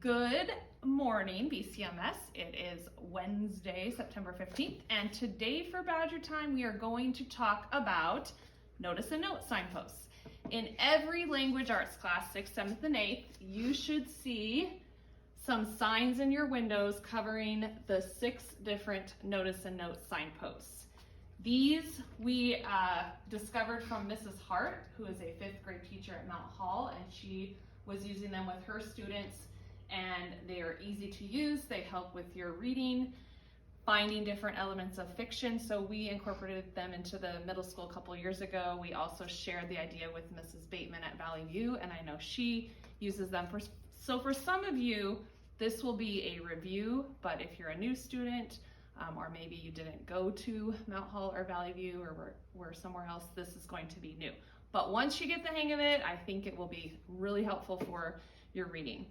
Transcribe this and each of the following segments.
Good morning, BCMS. It is Wednesday, September 15th, and today for Badger Time, we are going to talk about notice and note signposts. In every language arts class, 6th, 7th, and 8th, you should see some signs in your windows covering the 6 different notice and note signposts. These we discovered from Mrs. Hart, who is a 5th grade teacher at Mount Hall, and she was using them with her students, and they are easy to use. They help with your reading, finding different elements of fiction. So we incorporated them into the middle school a couple years ago. We also shared the idea with Mrs. Bateman at Valley View, and I know she uses them. So for some of you, this will be a review, but if you're a new student, or maybe you didn't go to Mount Hall or Valley View or were somewhere else, this is going to be new. But once you get the hang of it, I think it will be really helpful for your reading.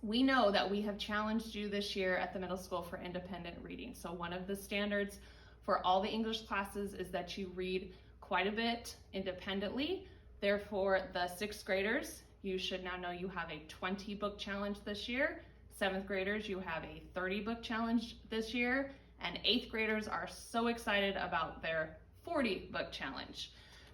We know that we have challenged you this year at the middle school for independent reading. So one of the standards for all the English classes is that you read quite a bit independently. Therefore, the 6th graders, you should now know you have a 20 book challenge this year. 7th graders, you have a 30 book challenge this year. And 8th graders are so excited about their 40 book challenge.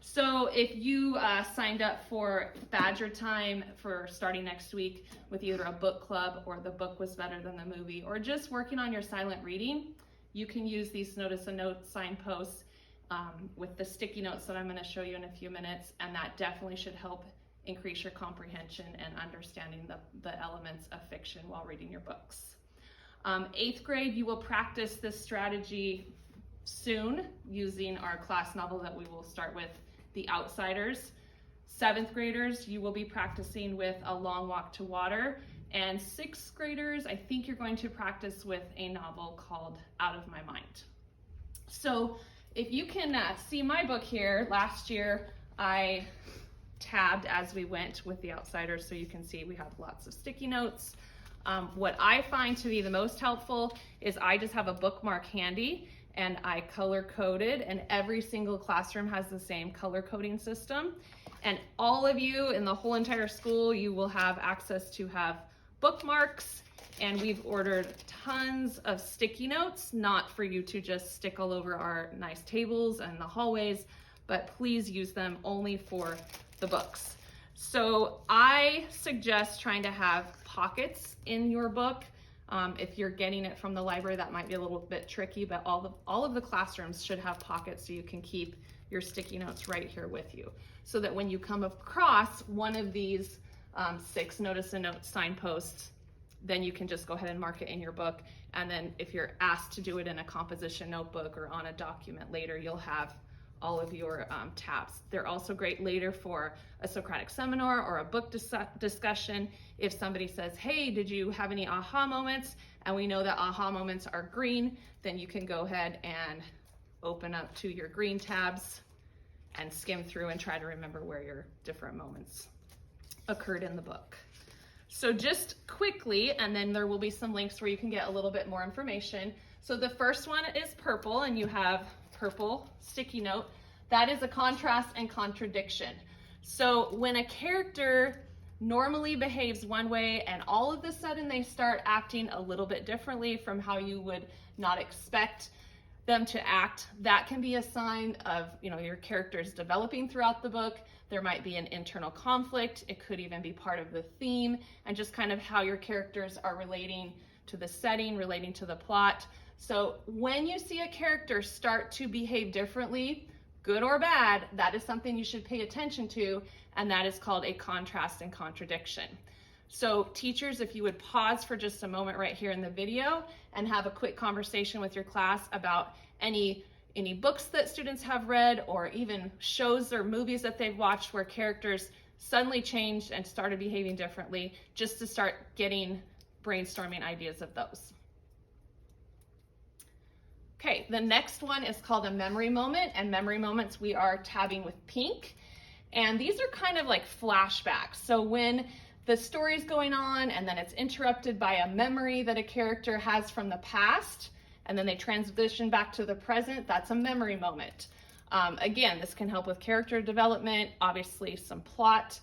So if you signed up for Badger Time for starting next week with either a book club or the book was better than the movie, or just working on your silent reading, you can use these notice and note signposts with the sticky notes that I'm going to show you in a few minutes, and that definitely should help increase your comprehension and understanding the elements of fiction while reading your books. 8th grade, you will practice this strategy soon using our class novel that we will start with, The Outsiders. 7th graders, you will be practicing with A Long Walk to Water. And 6th graders, I think you're going to practice with a novel called Out of My Mind. So if you can see my book here, last year I tabbed as we went with The Outsiders, so you can see we have lots of sticky notes. What I find to be the most helpful is I just have a bookmark handy and I color coded, and every single classroom has the same color coding system. And all of you in the whole entire school, you will have access to have bookmarks, and we've ordered tons of sticky notes, not for you to just stick all over our nice tables and the hallways, but please use them only for the books. So I suggest trying to have pockets in your book. If you're getting it from the library, that might be a little bit tricky, but all of the classrooms should have pockets so you can keep your sticky notes right here with you, so that when you come across one of these 6 notice and note signposts, then you can just go ahead and mark it in your book. And then if you're asked to do it in a composition notebook or on a document later, you'll have all of your tabs. They're also great later for a Socratic seminar or a book discussion. If somebody says, hey, did you have any aha moments? And we know that aha moments are green, then you can go ahead and open up to your green tabs and skim through and try to remember where your different moments occurred in the book. So just quickly, and then there will be some links where you can get a little bit more information. So the first one is purple, and you have purple sticky note. That is a contrast and contradiction. So when a character normally behaves one way and all of a sudden they start acting a little bit differently from how you would not expect them to act, that can be a sign of, your characters developing throughout the book. There might be an internal conflict. It could even be part of the theme, and just kind of how your characters are relating to the setting, relating to the plot. So when you see a character start to behave differently, good or bad, that is something you should pay attention to, and that is called a contrast and contradiction. So teachers, if you would pause for just a moment right here in the video and have a quick conversation with your class about any books that students have read, or even shows or movies that they've watched where characters suddenly changed and started behaving differently, just to start brainstorming ideas of those. Okay, the next one is called a memory moment, and memory moments we are tabbing with pink. And these are kind of like flashbacks. So when the story's going on and then it's interrupted by a memory that a character has from the past, and then they transition back to the present, that's a memory moment. Again, this can help with character development, obviously some plot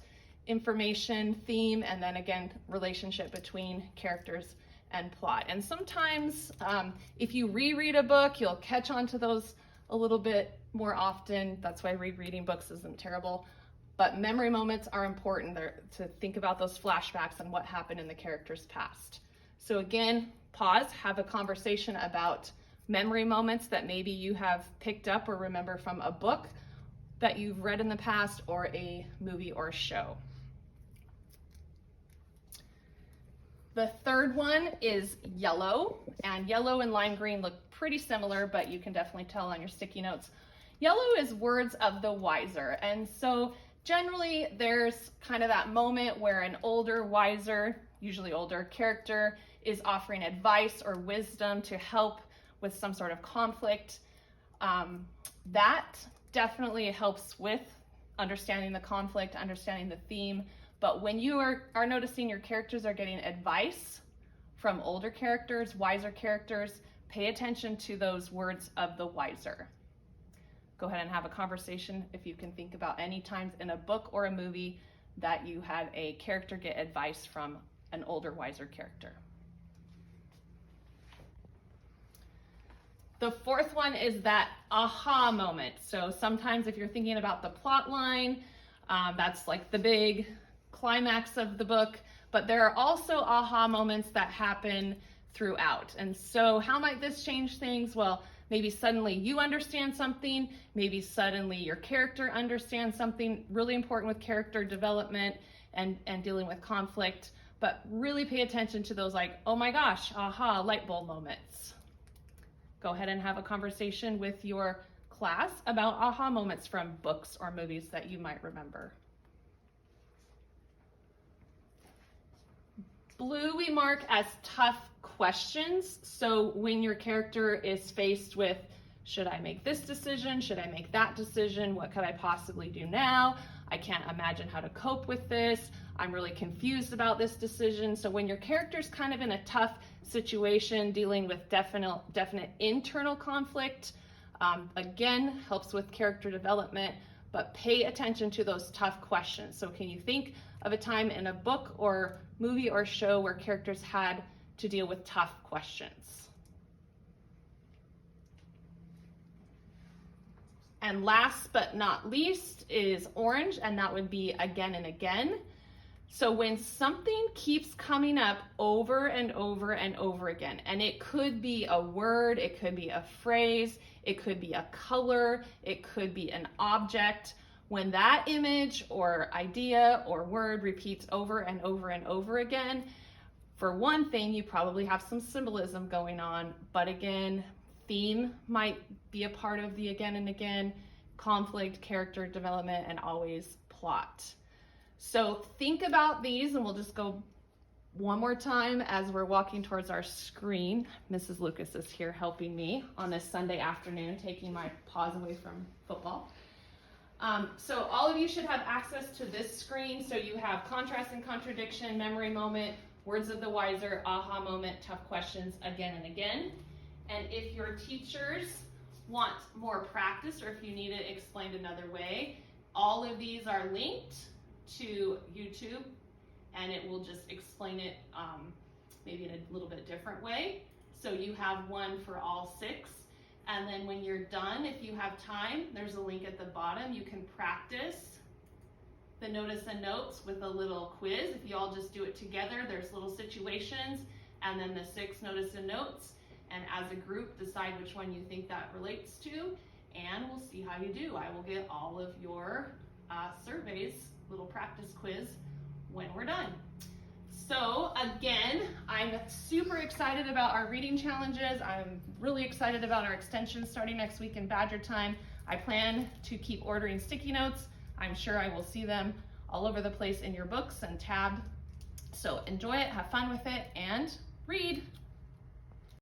information, theme, and then again, relationship between characters and plot. And sometimes if you reread a book, you'll catch on to those a little bit more often. That's why rereading books isn't terrible. But memory moments are important to think about those flashbacks and what happened in the character's past. So again, pause, have a conversation about memory moments that maybe you have picked up or remember from a book that you've read in the past or a movie or show. The third one is yellow, and yellow and lime green look pretty similar, but you can definitely tell on your sticky notes. Yellow is words of the wiser, and so generally there's kind of that moment where an older, wiser, usually older character is offering advice or wisdom to help with some sort of conflict. That definitely helps with understanding the conflict, understanding the theme. But when you are noticing your characters are getting advice from older characters, wiser characters, pay attention to those words of the wiser. Go ahead and have a conversation if you can think about any times in a book or a movie that you had a character get advice from an older, wiser character. The fourth one is that aha moment. So sometimes if you're thinking about the plot line, that's like the big climax of the book, but there are also aha moments that happen throughout. And so how might this change things? Well, maybe suddenly you understand something, maybe suddenly your character understands something. Really important with character development and dealing with conflict, but really pay attention to those like, oh my gosh, aha, light bulb moments. Go ahead and have a conversation with your class about aha moments from books or movies that you might remember. Blue we mark as tough questions. So when your character is faced with, should I make this decision? Should I make that decision? What could I possibly do now? I can't imagine how to cope with this. I'm really confused about this decision. So when your character's kind of in a tough situation, dealing with definite internal conflict, again, helps with character development, but pay attention to those tough questions. So can you think of a time in a book or movie or show where characters had to deal with tough questions? And last but not least is orange, and that would be again and again. So when something keeps coming up over and over and over again, and it could be a word, it could be a phrase, it could be a color, it could be an object, when that image or idea or word repeats over and over and over again, for one thing, you probably have some symbolism going on, but again, theme might be a part of the again and again, conflict, character development, and always plot. So think about these, and we'll just go one more time as we're walking towards our screen. Mrs. Lucas is here helping me on this Sunday afternoon, taking my pause away from football. So all of you should have access to this screen. So you have contrast and contradiction, memory moment, words of the wiser, aha moment, tough questions, again and again. And if your teachers want more practice, or if you need it explained another way, all of these are linked to YouTube, and it will just explain it maybe in a little bit different way. So you have one for all 6. And then when you're done, if you have time, there's a link at the bottom. You can practice the notice and notes with a little quiz. If you all just do it together, there's little situations, and then the 6 notice and notes. And as a group, decide which one you think that relates to, and we'll see how you do. I will get all of your surveys, little practice quiz, when we're done. So again, I'm super excited about our reading challenges. I'm really excited about our extensions starting next week in Badger Time. I plan to keep ordering sticky notes. I'm sure I will see them all over the place in your books and tabbed. So enjoy it, have fun with it, and read.